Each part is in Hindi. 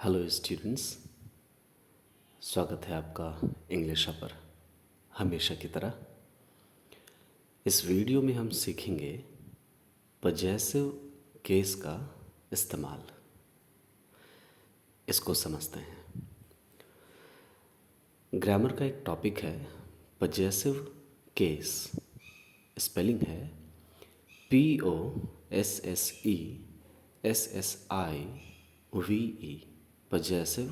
हेलो स्टूडेंट्स, स्वागत है आपका इंग्लिश पर हमेशा की तरह। इस वीडियो में हम सीखेंगे पजेसिव केस का इस्तेमाल। इसको समझते हैं। ग्रामर का एक टॉपिक है पजेसिव केस। स्पेलिंग है POSSESSIVE, पजेसिव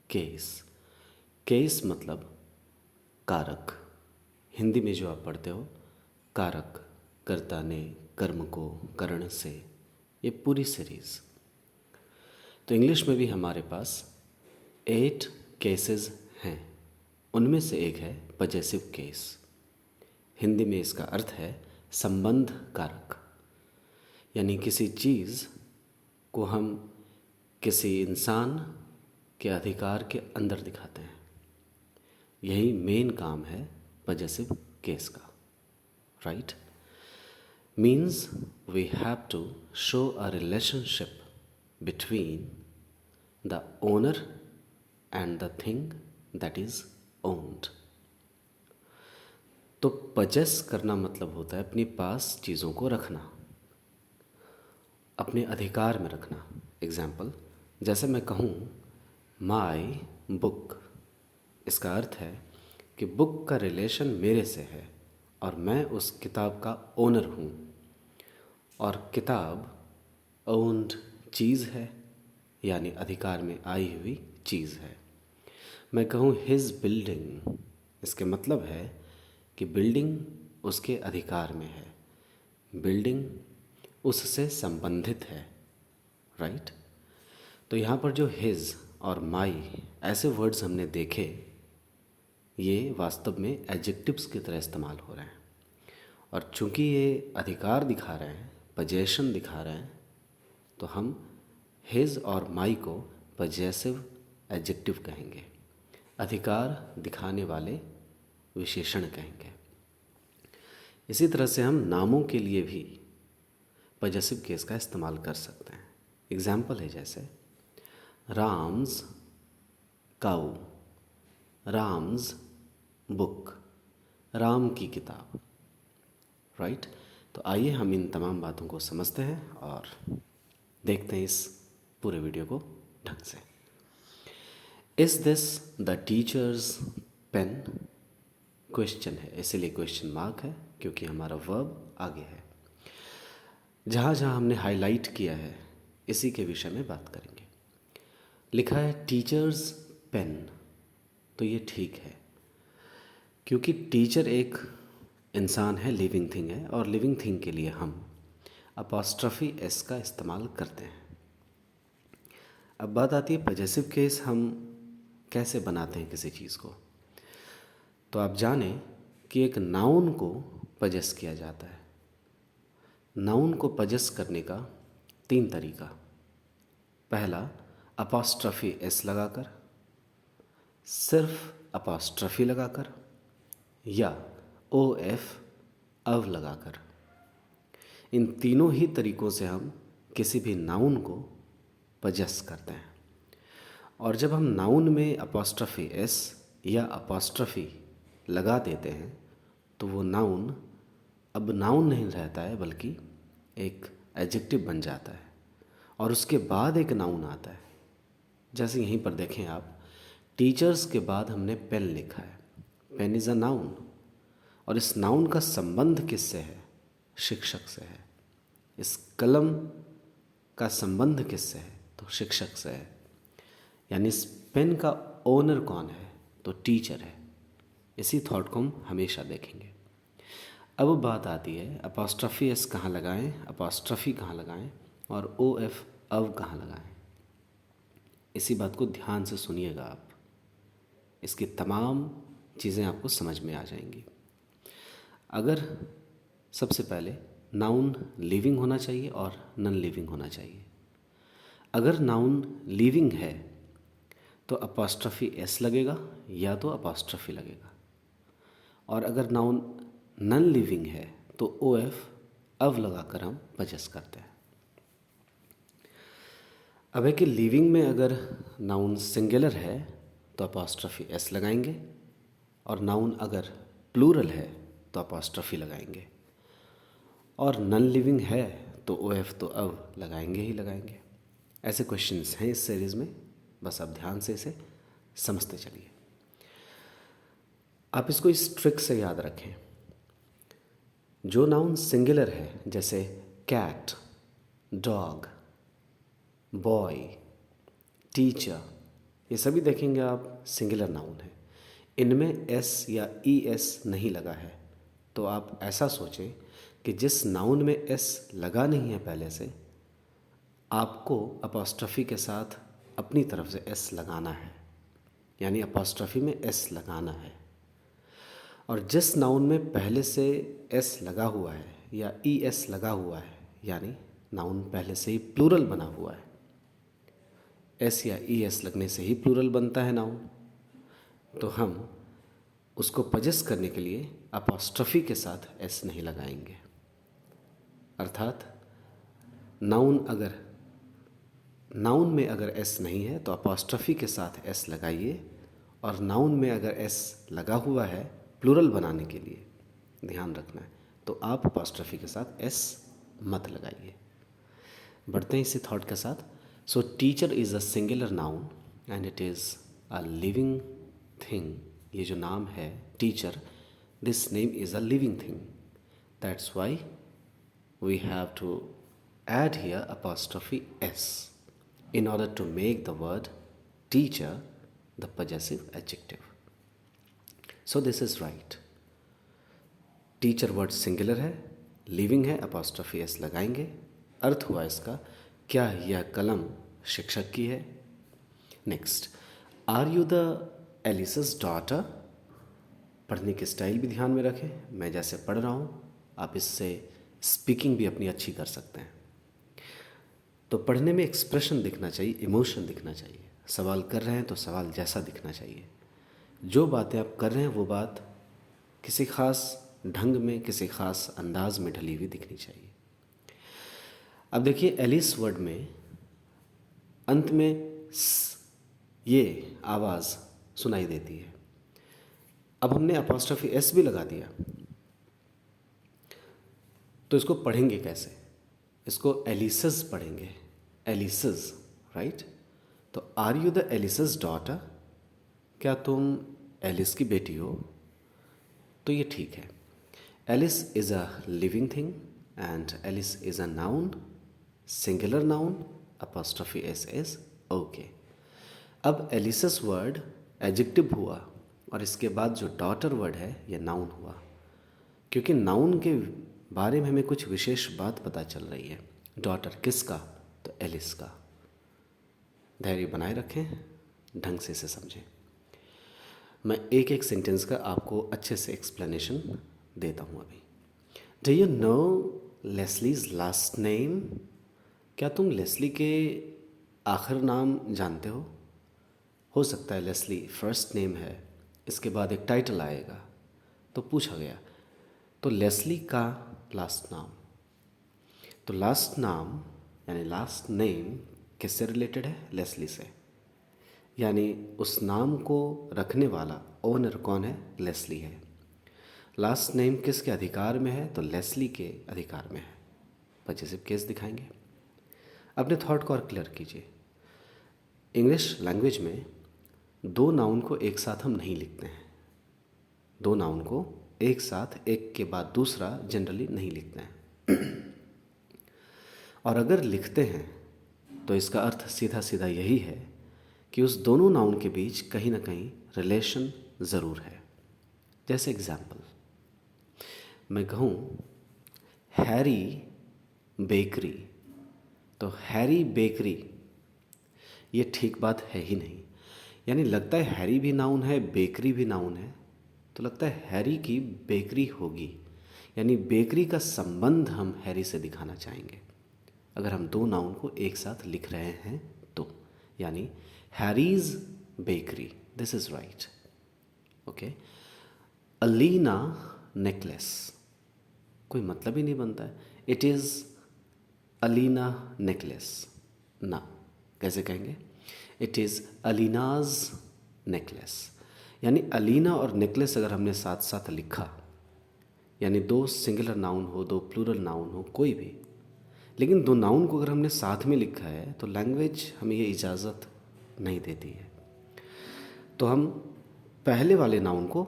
केस। केस मतलब कारक। हिंदी में जो आप पढ़ते हो कारक, कर्ता ने, कर्म को, करण से, ये पूरी सीरीज। तो इंग्लिश में भी हमारे पास 8 केसेस हैं। उनमें से एक है पजेसिव केस। हिंदी में इसका अर्थ है संबंध कारक, यानी किसी चीज़ को हम किसी इंसान के अधिकार के अंदर दिखाते हैं। यही मेन काम है पजेसिव केस का, right? Means we have to show a relationship between the owner and the thing that is owned. तो पजेस करना मतलब होता है अपने पास चीज़ों को रखना, अपने अधिकार में रखना। एग्जाम्पल, जैसे मैं कहूँ माई बुक, इसका अर्थ है कि बुक का रिलेशन मेरे से है और मैं उस किताब का ओनर हूँ, और किताब ओन्ड चीज़ है, यानी अधिकार में आई हुई चीज़ है। मैं कहूँ हिज बिल्डिंग, इसके मतलब है कि बिल्डिंग उसके अधिकार में है, बिल्डिंग उससे संबंधित है, राइट? तो यहाँ पर जो हिज और माई ऐसे वर्ड्स हमने देखे, ये वास्तव में एडजेक्टिव्स की तरह इस्तेमाल हो रहे हैं। और चूंकि ये अधिकार दिखा रहे हैं, पजेशन दिखा रहे हैं, तो हम हिज और माई को पजेसिव एडजेक्टिव कहेंगे, अधिकार दिखाने वाले विशेषण कहेंगे। इसी तरह से हम नामों के लिए भी पजेसिव केस का इस्तेमाल कर सकते हैं। एग्जाम्पल है जैसे राम्स काऊ, राम्स बुक, राम की किताब, राइट? तो आइए हम इन तमाम बातों को समझते हैं और देखते हैं इस पूरे वीडियो को ढंग से। Is this the teacher's pen? Question है, इसलिए क्वेश्चन मार्क है क्योंकि हमारा वर्ब आगे है। जहाँ जहाँ हमने हाईलाइट किया है इसी के विषय में बात करेंगे। लिखा है टीचर्स पेन, तो ये ठीक है क्योंकि टीचर एक इंसान है, लिविंग थिंग है, और लिविंग थिंग के लिए हम अपॉस्ट्रफी एस का इस्तेमाल करते हैं। अब बात आती है पजेसिव केस हम कैसे बनाते हैं किसी चीज़ को। तो आप जानें कि एक नाउन को पजेस किया जाता है। नाउन को पजेस करने का 3 तरीका। पहला, अपॉस्ट्रफी एस लगाकर, सिर्फ अपॉस्ट्रफी लगाकर, या OF अव लगाकर। इन तीनों ही तरीक़ों से हम किसी भी नाउन को पजेस करते हैं। और जब हम नाउन में अपॉस्ट्रफी एस या अपॉस्ट्रफी लगा देते हैं तो वो नाउन अब नाउन नहीं रहता है बल्कि एक एडजेक्टिव बन जाता है, और उसके बाद एक नाउन आता है। जैसे यहीं पर देखें आप, टीचर्स के बाद हमने पेन लिखा है। पेन इज़ अ नाउन, और इस नाउन का संबंध किससे है? शिक्षक से है। इस कलम का संबंध किससे है? तो शिक्षक से है। यानी इस पेन का ओनर कौन है? तो टीचर है। इसी थॉट को हम हमेशा देखेंगे। अब बात आती है अपॉस्ट्रफी एस कहाँ लगाएं, अपॉस्ट्रफी कहाँ लगाएं, और OF अव कहाँ लगाएं। इसी बात को ध्यान से सुनिएगा आप, इसकी तमाम चीज़ें आपको समझ में आ जाएंगी। अगर सबसे पहले नाउन लिविंग होना चाहिए और नॉन लिविंग होना चाहिए। अगर नाउन लिविंग है तो अपॉस्ट्रफी एस लगेगा या तो अपॉस्ट्रफी लगेगा, और अगर नाउन नॉन लिविंग है तो OF अव लगाकर हम पजेस करते हैं। अब है कि लिविंग में अगर नाउन सिंगुलर है तो अपॉस्ट्रफी एस लगाएंगे, और नाउन अगर प्लूरल है तो अपॉस्ट्रफी लगाएंगे, और नॉन लिविंग है तो ओ एफ तो अब लगाएंगे ही लगाएंगे। ऐसे क्वेश्चंस हैं इस सीरीज़ में, बस आप ध्यान से इसे समझते चलिए। आप इसको इस ट्रिक से याद रखें, जो नाउन सिंगुलर है जैसे कैट, डॉग, बॉय, टीचर, ये सभी देखेंगे आप सिंगुलर नाउन है। इनमें एस या ई एस नहीं लगा है, तो आप ऐसा सोचें कि जिस नाउन में एस लगा नहीं है पहले से, आपको अपॉस्ट्रफी के साथ अपनी तरफ से एस लगाना है, यानी अपॉस्ट्रफी में एस लगाना है। और जिस नाउन में पहले से एस लगा हुआ है या ई एस लगा हुआ है, यानी नाउन पहले से ही प्लूरल बना हुआ है, एस या ई एस लगने से ही प्लूरल बनता है नाउन, तो हम उसको पजेस करने के लिए अपॉस्ट्रफी के साथ एस नहीं लगाएंगे। अर्थात नाउन में अगर एस नहीं है तो अपॉस्ट्रफी के साथ एस लगाइए, और नाउन में अगर एस लगा हुआ है प्लूरल बनाने के लिए, ध्यान रखना है, तो आप अपॉस्ट्रफी के साथ एस मत लगाइए। बढ़ते हैं इसी थॉट के साथ। सो teacher is a singular noun and it is a living thing. ये जो नाम है teacher, this name is a living thing, that's why we have to add here apostrophe s in order to make the word teacher the possessive adjective. So this is right. Teacher word singular है, लिविंग है, अपॉस्ट्रफी एस लगाएंगे। अर्थ हुआ इसका, क्या यह कलम शिक्षक की है? Next, are you the Alice's daughter? पढ़ने की स्टाइल भी ध्यान में रखें। मैं जैसे पढ़ रहा हूँ आप इससे स्पीकिंग भी अपनी अच्छी कर सकते हैं। तो पढ़ने में एक्सप्रेशन दिखना चाहिए, इमोशन दिखना चाहिए। सवाल कर रहे हैं तो सवाल जैसा दिखना चाहिए। जो बातें आप कर रहे हैं वो बात किसी ख़ास ढंग में, किसी ख़ास अंदाज में ढली हुई दिखनी चाहिए। अब देखिए, एलिस वर्ड में अंत में ये आवाज़ सुनाई देती है। अब हमने अपॉस्ट्रफी एस भी लगा दिया, तो इसको पढ़ेंगे कैसे? इसको एलिसस पढ़ेंगे, एलिसस, राइट? तो are you the Alice's daughter? क्या तुम एलिस की बेटी हो? तो ये ठीक है। Alice is a living thing and Alice is a noun, singular noun, apostrophe S is okay. अब एलिसस वर्ड एडजेक्टिव हुआ और इसके बाद जो डॉटर वर्ड है ये नाउन हुआ, क्योंकि नाउन के बारे में हमें कुछ विशेष बात पता चल रही है। डॉटर किसका? तो एलिस का। धैर्य बनाए रखें, ढंग से इसे समझें। मैं एक एक सेंटेंस का आपको अच्छे से एक्सप्लेनेशन देता हूँ अभी। Do you know Leslie's last name? क्या तुम लेस्ली के आखिर नाम जानते हो? हो सकता है लेस्ली फर्स्ट नेम है, इसके बाद एक टाइटल आएगा, तो पूछा गया तो लेस्ली का लास्ट नाम। तो लास्ट नाम यानी लास्ट नेम किससे रिलेटेड है? लेस्ली से। यानी उस नाम को रखने वाला ओनर कौन है? लेस्ली है। लास्ट नेम किसके अधिकार में है? तो लेस्ली के अधिकार में है। पॉजिटिव केस दिखाएंगे। अपने थॉट को और क्लियर कीजिए। इंग्लिश लैंग्वेज में दो नाउन को एक साथ हम नहीं लिखते हैं। दो नाउन को एक साथ एक के बाद दूसरा जनरली नहीं लिखते हैं। और अगर लिखते हैं तो इसका अर्थ सीधा सीधा यही है कि उस दोनों नाउन के बीच कहीं ना कहीं रिलेशन ज़रूर है। जैसे एग्जाम्पल, मैं कहूँ हैरी बेकरी, तो हैरी बेकरी ये ठीक बात है ही नहीं। यानी लगता है हैरी भी नाउन है, बेकरी भी नाउन है, तो लगता है हैरी की बेकरी होगी। यानी बेकरी का संबंध हम हैरी से दिखाना चाहेंगे अगर हम दो नाउन को एक साथ लिख रहे हैं तो। यानी Harry's bakery, this is right, okay. Alina necklace, कोई मतलब ही नहीं बनता है। इट इज़ अलीना नेकलेस, ना, कैसे कहेंगे? It is Alina's necklace. यानी अलीना और नेकलेस अगर हमने साथ साथ लिखा, यानी दो सिंगुलर नाउन हो, दो प्लूरल नाउन हो, कोई भी, लेकिन दो नाउन को अगर हमने साथ में लिखा है तो लैंग्वेज हमें ये इजाज़त नहीं देती है। तो हम पहले वाले नाउन को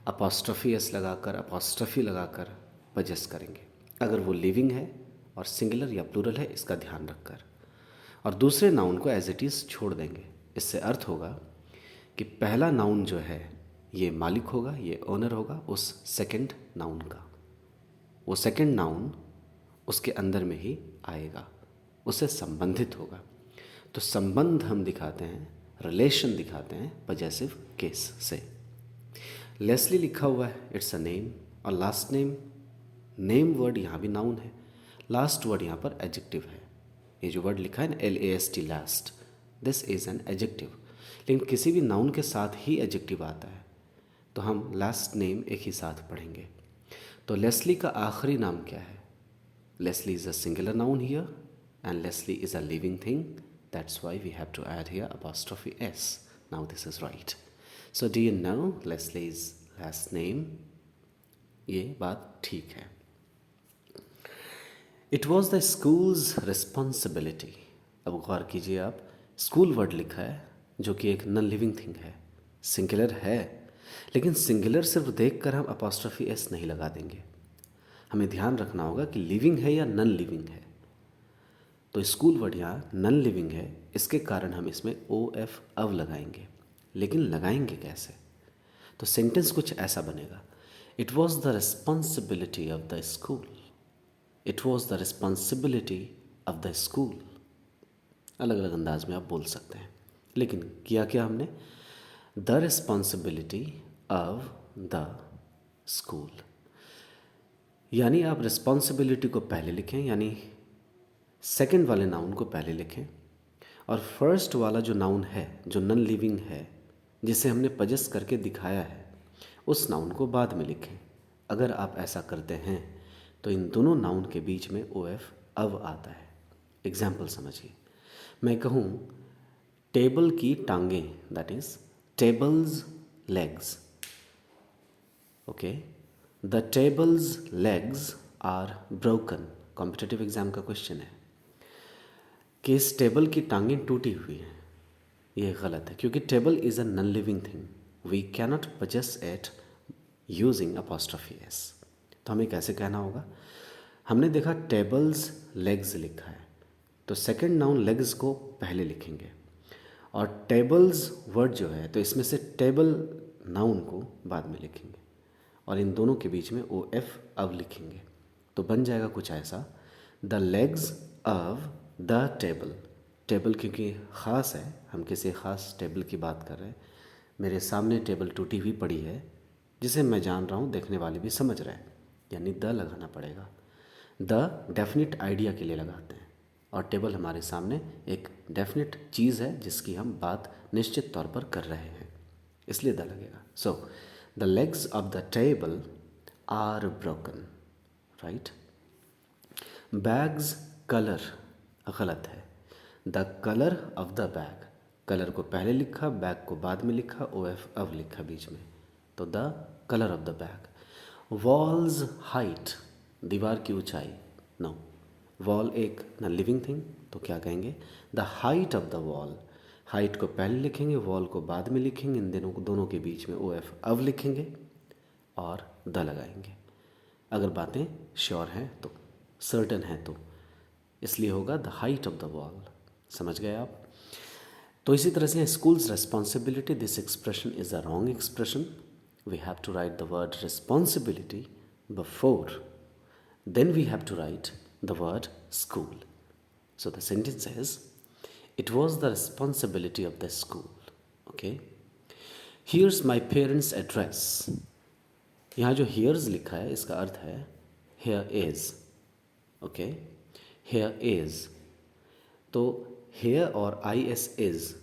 अपॉस्ट्रफी एस लगाकर, अपॉस्ट्रफी लगाकर पजेस करेंगे अगर वो लिविंग है और सिंगुलर या प्लूरल है, इसका ध्यान रखकर, और दूसरे नाउन को एज इट इज़ छोड़ देंगे। इससे अर्थ होगा कि पहला नाउन जो है ये मालिक होगा, ये ओनर होगा उस सेकंड नाउन का, वो सेकंड नाउन उसके अंदर में ही आएगा, उससे संबंधित होगा। तो संबंध हम दिखाते हैं, रिलेशन दिखाते हैं पजेसिव केस से। लेस्ली लिखा हुआ है, इट्स अ नेम, और लास्ट नेम, नेम वर्ड यहाँ भी नाउन है, लास्ट वर्ड यहाँ पर एडजेक्टिव है। ये जो वर्ड लिखा है ना LAST last, this is an adjective. लेकिन किसी भी नाउन के साथ ही एडजेक्टिव आता है तो हम लास्ट नेम एक ही साथ पढ़ेंगे। तो लेस्ली का आखिरी नाम क्या है? Leslie is a singular noun here and Leslie is a living thing. That's why we have to add here apostrophe S. Now this is right. So do you know Leslie's last name? ये बात ठीक है। It was the school's responsibility. अब गौर कीजिए आप, स्कूल वर्ड लिखा है जो कि एक नॉन लिविंग थिंग है, सिंगुलर है, लेकिन सिंगुलर सिर्फ देखकर हम अपॉस्ट्रफी एस नहीं लगा देंगे। हमें ध्यान रखना होगा कि लिविंग है या नॉन लिविंग है। तो स्कूल वर्ड यहाँ नॉन लिविंग है, इसके कारण हम इसमें OF अव लगाएंगे। लेकिन लगाएंगे कैसे? तो सेंटेंस कुछ ऐसा बनेगा, it was the responsibility of the school, it was the responsibility of the school. अलग अलग अंदाज में आप बोल सकते हैं, लेकिन किया क्या हमने? The responsibility of the school. यानी आप रिस्पॉन्सिबिलिटी को पहले लिखें, यानी सेकंड वाले नाउन को पहले लिखें, और फर्स्ट वाला जो नाउन है, जो नॉन लिविंग है, जिसे हमने पजेस करके दिखाया है, उस नाउन को बाद में लिखें। अगर आप ऐसा करते हैं तो इन दोनों नाउन के बीच में OF अव आता है। एग्जाम्पल समझिए, मैं कहूँ टेबल की टांगें, that is table's legs. Okay, the table's legs are broken. Competitive exam का क्वेश्चन है कि इस टेबल की टांगें टूटी हुई हैं। ये गलत है, क्योंकि table is a non living thing, we cannot possess it using apostrophe S. तो हमें कैसे कहना होगा? हमने देखा टेबल्स लेग्स लिखा है, तो सेकंड नाउन लेग्स को पहले लिखेंगे, और टेबल्स वर्ड जो है तो इसमें से टेबल नाउन को बाद में लिखेंगे, और इन दोनों के बीच में OF अव लिखेंगे। तो बन जाएगा कुछ ऐसा, the legs of the table. Table क्योंकि ख़ास है, हम किसी ख़ास टेबल की बात कर रहे हैं। मेरे सामने टेबल टूटी हुई पड़ी है, जिसे मैं जान रहा हूँ, देखने वाले भी समझ रहे हैं, यानी द लगाना पड़ेगा। द डेफिनेट आइडिया के लिए लगाते हैं, और टेबल हमारे सामने एक डेफिनेट चीज़ है जिसकी हम बात निश्चित तौर पर कर रहे हैं, इसलिए द लगेगा। So the legs of the table are broken, right. Bag's colour गलत है, the colour of the bag. Colour को पहले लिखा, बैग को बाद में लिखा, OF अव लिखा बीच में, तो the colour of the bag. Walls height, दीवार की ऊंचाई, नो, वॉल एक न लिविंग थिंग, तो क्या कहेंगे? The height of the wall. Height को पहले लिखेंगे, वॉल को बाद में लिखेंगे, इन दोनों के बीच में OF अव लिखेंगे और द लगाएंगे। अगर बातें श्योर हैं तो, सर्टन है तो, इसलिए होगा the height of the wall. समझ गए आप? तो इसी तरह से school's responsibility, this expression is a wrong expression. We have to write the word responsibility before, then we have to write the word school. So the sentence is, it was the responsibility of the school. Okay, here's my parents address. यहाँ जो हियर्स लिखा है इसका अर्थ है here is. Okay, here is, तो हेयर और IS इज,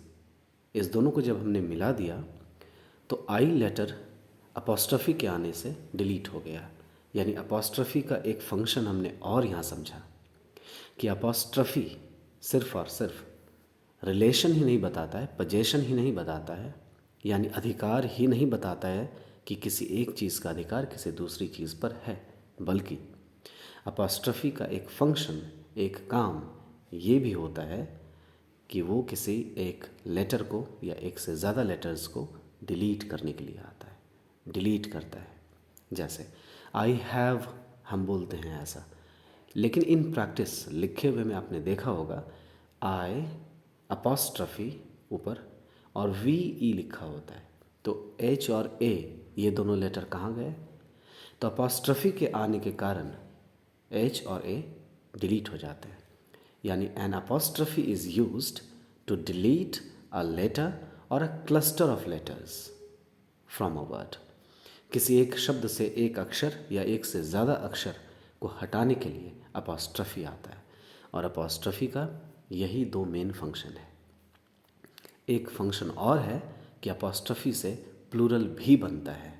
इस दोनों को जब हमने मिला दिया तो I लेटर अपॉस्ट्रफी के आने से डिलीट हो गया। यानी अपॉस्ट्रफी का एक फंक्शन हमने और यहाँ समझा कि अपॉस्ट्रफी सिर्फ और सिर्फ रिलेशन ही नहीं बताता है, पोजेशन ही नहीं बताता है, यानी अधिकार ही नहीं बताता है कि किसी एक चीज़ का अधिकार किसी दूसरी चीज़ पर है, बल्कि अपॉस्ट्रफी का एक फंक्शन, एक काम ये भी होता है कि वो किसी एक लेटर को या एक से ज़्यादा लेटर्स को डिलीट करने के लिए आता है, डिलीट करता है। जैसे आई हैव हम बोलते हैं ऐसा, लेकिन इन प्रैक्टिस लिखे हुए में आपने देखा होगा आई अपॉस्ट्रफी ऊपर और वी ई लिखा होता है, तो एच और ए ये दोनों लेटर कहाँ गए? तो अपॉस्ट्रफी के आने के कारण एच और ए डिलीट हो जाते हैं, यानी an apostrophe is used to delete a letter और a cluster of letters from a word. किसी एक शब्द से एक अक्षर या एक से ज़्यादा अक्षर को हटाने के लिए अपॉस्ट्रफी आता है, और अपॉस्ट्रफी का यही दो मेन फंक्शन है। एक फंक्शन और है कि अपॉस्ट्रफी से प्लूरल भी बनता है।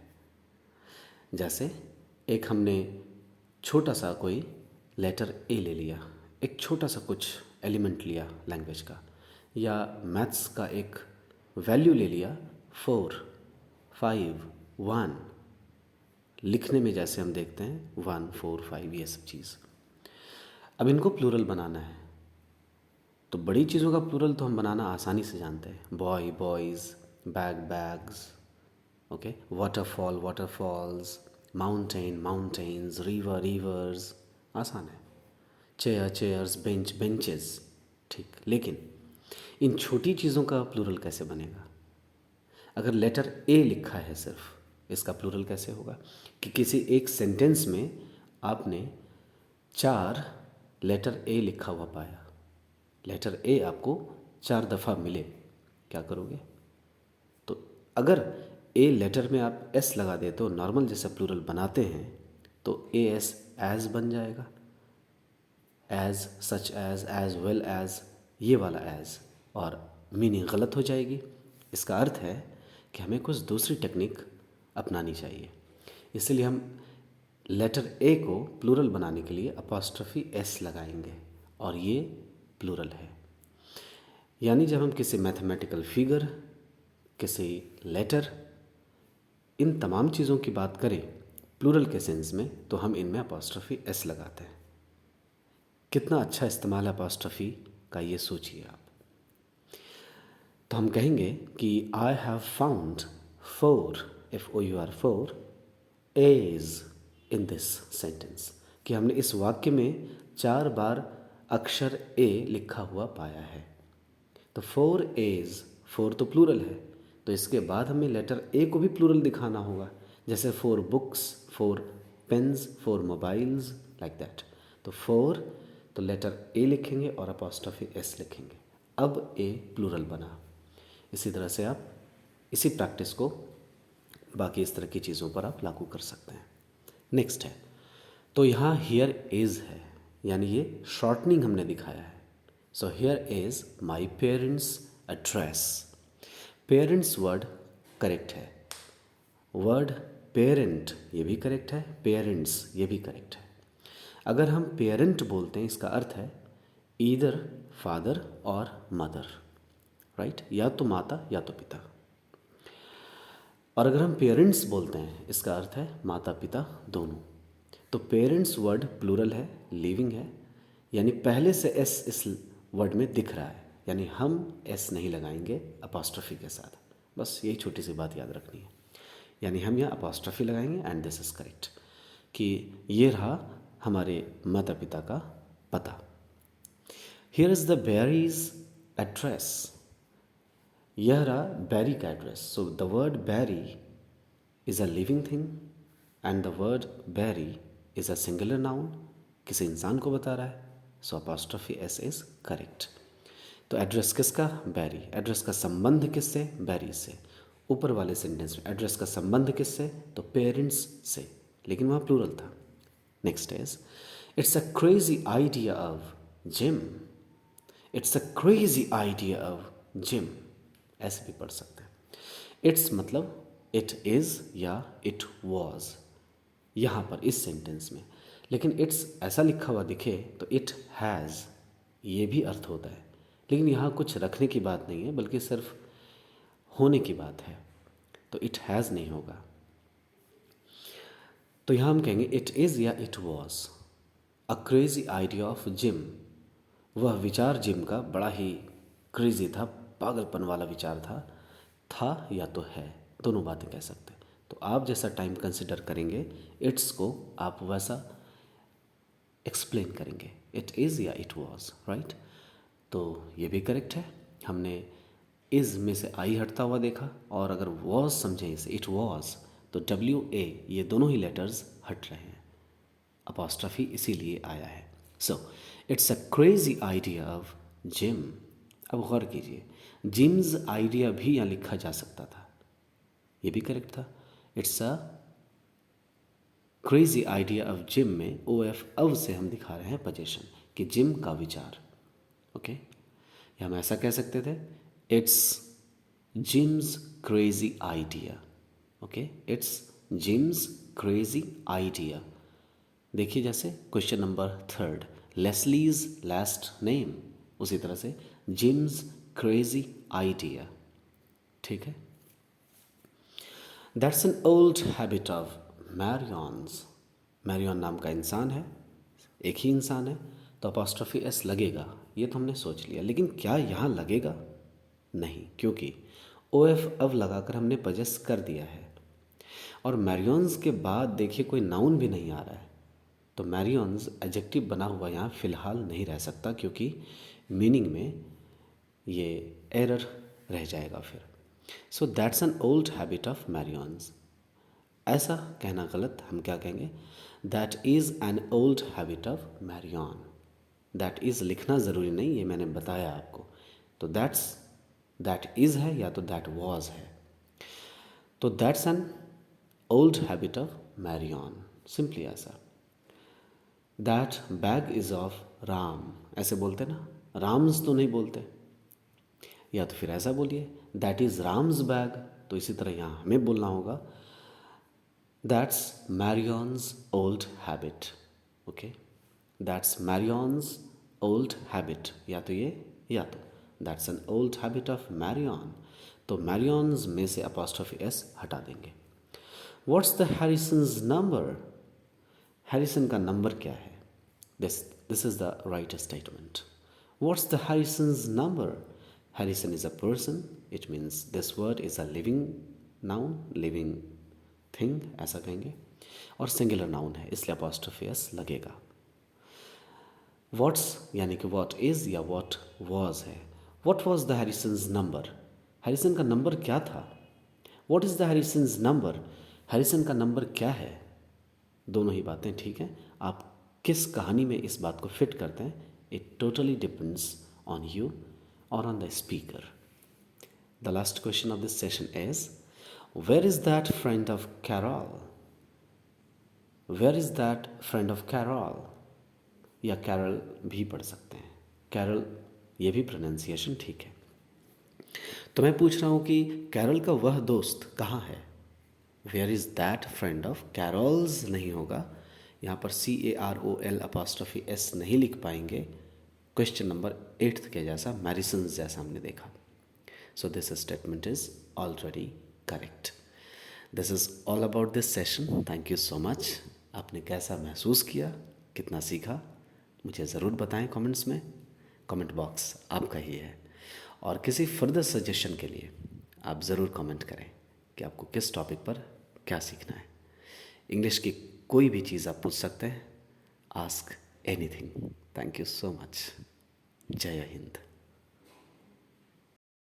जैसे एक हमने छोटा सा कोई लेटर ए ले लिया, एक छोटा सा कुछ एलिमेंट लिया लैंग्वेज का, या मैथ्स का एक वैल्यू ले लिया 4, 5, 1, लिखने में जैसे हम देखते हैं 1, 4, 5 ये सब चीज़। अब इनको प्लूरल बनाना है, तो बड़ी चीज़ों का प्लूरल तो हम बनाना आसानी से जानते हैं, boy boys, bag bags, okay, waterfall waterfalls, mountain mountains, river reverse, आसान है, चेयर चेयर्स, बेंच बेंचेस, ठीक। लेकिन इन छोटी चीज़ों का प्लूरल कैसे बनेगा? अगर लेटर ए लिखा है सिर्फ, इसका प्लूरल कैसे होगा? कि किसी एक सेंटेंस में आपने 4 लेटर ए लिखा हुआ पाया, लेटर ए आपको 4 दफ़ा मिले, क्या करोगे? तो अगर ए लेटर में आप एस लगा देते हो, नॉर्मल जैसे प्लूरल बनाते हैं, तो ए एस एज बन जाएगा, as, such as well as, ये वाला एज, और मीनिंग गलत हो जाएगी। इसका अर्थ है कि हमें कुछ दूसरी टेक्निक अपनानी चाहिए। इसलिए हम लेटर ए को प्लूरल बनाने के लिए अपॉस्ट्रफी एस लगाएंगे, और ये प्लूरल है। यानी जब हम किसी मैथमेटिकल फिगर, किसी लेटर, इन तमाम चीज़ों की बात करें प्लूरल के सेंस में, तो हम इनमें अपॉस्ट्रफी एस लगाते हैं। कितना अच्छा इस्तेमाल है अपॉस्ट्रफी का, ये सोचिए आप। तो हम कहेंगे कि I have found 4, FOUR, as in this sentence, कि हमने इस वाक्य में 4 बार अक्षर ए लिखा हुआ पाया है। तो 4 एज, 4 तो प्लूरल है, तो इसके बाद हमें लेटर ए को भी प्लूरल दिखाना होगा, जैसे 4 books, 4 pens, 4 mobiles, like that. तो 4 तो लेटर ए लिखेंगे और अपॉस्ट्रफी एस लिखेंगे, अब ए प्लूरल बना। इसी तरह से आप इसी प्रैक्टिस को बाकी इस तरह की चीज़ों पर आप लागू कर सकते हैं। नेक्स्ट है, तो यहाँ हियर इज़ है, यानी ये शॉर्टनिंग हमने दिखाया है। So here is my parents address. Parents word correct है, वर्ड पेरेंट ये भी करेक्ट है, पेरेंट्स ये भी करेक्ट है। अगर हम पेरेंट बोलते हैं, इसका अर्थ है ईदर फादर और मदर, राइट, या तो माता या तो पिता। और अगर हम पेरेंट्स बोलते हैं, इसका अर्थ है माता पिता दोनों। तो पेरेंट्स वर्ड प्लूरल है, लिविंग है, यानी पहले से एस इस वर्ड में दिख रहा है, यानी हम एस नहीं लगाएंगे अपॉस्ट्रफी के साथ। बस यही छोटी सी बात याद रखनी है, यानी हम यहाँ अपॉस्ट्रफी लगाएंगे एंड दिस इज़ करेक्ट, कि ये रहा हमारे माता पिता का पता। Here is the Barry's address, यह रहा बैरी का address. So the word Barry is a living thing and the word Barry is a singular noun, किसी इंसान को बता रहा है। So apostrophe S is correct. तो एड्रेस किसका? बैरी। एड्रेस का संबंध किससे? बैरी से। ऊपर वाले सेंटेंस में एड्रेस का संबंध किससे? तो पेरेंट्स से, लेकिन वहाँ प्लूरल था। Next is it's a crazy idea of gym. It's a crazy idea of gym, ऐसे भी पढ़ सकते हैं। इट्स मतलब इट इज़ या इट वॉज यहाँ पर इस सेंटेंस में, लेकिन इट्स ऐसा लिखा हुआ दिखे तो इट हैज़ ये भी अर्थ होता है। लेकिन यहाँ कुछ रखने की बात नहीं है, बल्कि सिर्फ होने की बात है, तो इट हैज़ नहीं होगा। तो यहाँ हम कहेंगे इट इज़ या it was a crazy idea of gym. वह विचार जिम का बड़ा ही क्रेजी था, पागलपन वाला विचार था या तो है, दोनों बातें कह सकते हैं। तो आप जैसा टाइम कंसिडर करेंगे, इट्स को आप वैसा एक्सप्लेन करेंगे, इट इज़ या इट वॉज, राइट। तो ये भी करेक्ट है। हमने इज़ में से आई हटता हुआ देखा, और अगर वॉज समझें इसे, इट वॉज, तो WA ये दोनों ही लेटर्स हट रहे हैं, अपॉस्ट्रफी इसीलिए आया है। So it's a crazy idea of gym. अब गौर कीजिए, जिम्स आइडिया भी यहाँ लिखा जा सकता था, ये भी करेक्ट था। It's a crazy idea of gym में OF अव से हम दिखा रहे हैं पोजीशन कि जिम का विचार, ओके। या हम ऐसा कह सकते थे, it's Jim's crazy idea, okay, it's Jim's crazy idea. देखिए जैसे question number 3, Leslie's last name, उसी तरह से जिम्स क्रेजी आइडिया, ठीक है। That's an old habit of Marian's. Marian नाम का इंसान है, एक ही इंसान है, तो अपॉस्ट्रोफी S लगेगा, ये तो हमने सोच लिया। लेकिन क्या यहाँ लगेगा? नहीं, क्योंकि OF अब लगाकर हमने पजेस कर दिया है, और मैरियंस के बाद देखिए कोई नाउन भी नहीं आ रहा है, तो मैरियंस एडजेक्टिव बना हुआ यहाँ फ़िलहाल नहीं रह सकता, क्योंकि मीनिंग में ये एरर रह जाएगा फिर। So that's an old habit of Marian's. ऐसा कहना गलत, हम क्या कहेंगे, that is an old habit of Marian. That is लिखना ज़रूरी नहीं, ये मैंने बताया आपको। तो दैट इज़ है या तो दैट वॉज है, तो that's an old habit of Marian, simply ऐसा। That bag is of Ram, ऐसे बोलते ना, राम्स तो नहीं बोलते। या तो फिर ऐसा बोलिए, दैट इज़ राम्स बैग, तो इसी तरह यहाँ हमें बोलना होगा, that's Marian's old habit, okay, that's Marian's old habit, या तो ये या तो that's an old habit of Marian. तो मैरियंस में से अपॉस्ट्रोफी S हटा देंगे। What's the Harrison's number? Harrison का नंबर क्या है? This is the right statement. What's the Harrison's number? Harrison is a person, it means this word is a living noun, living thing, ऐसा कहेंगे, और सिंगुलर नाउन है, इसलिए अपॉस्ट्रोफी S लगेगा। व्हाट्स यानी कि व्हाट इज़ या व्हाट वॉज है। What was the Harrison's number? Harrison का नंबर क्या था? What is the Harrison's number? Harrison का नंबर क्या है? दोनों ही बातें ठीक हैं। आप किस कहानी में इस बात को फिट करते हैं, it totally depends on you और on the speaker. The last question of this session is, where is that friend of Carol? Where is that friend of Carol, या कैरल भी पढ़ सकते हैं, कैरल, ये भी प्रोनाउंसिएशन ठीक है। तो मैं पूछ रहा हूँ कि कैरल का वह दोस्त कहाँ है? Where is that friend of Carol's नहीं होगा, यहाँ पर CAROL अपॉस्ट्रोफी S नहीं लिख पाएंगे, क्वेश्चन नंबर 8 के जैसा, मैरिसन्स जैसा हमने देखा। So this statement is already correct. This is all about this session. Thank you so much. आपने कैसा महसूस किया, कितना सीखा, मुझे ज़रूर बताएं कमेंट्स में। कमेंट बॉक्स आपका ही है, और किसी फर्दर सजेशन के लिए आप ज़रूर कमेंट करें कि आपको किस टॉपिक पर क्या सीखना है। इंग्लिश की कोई भी चीज़ आप पूछ सकते हैं, ask anything. Thank you so much. जय हिंद।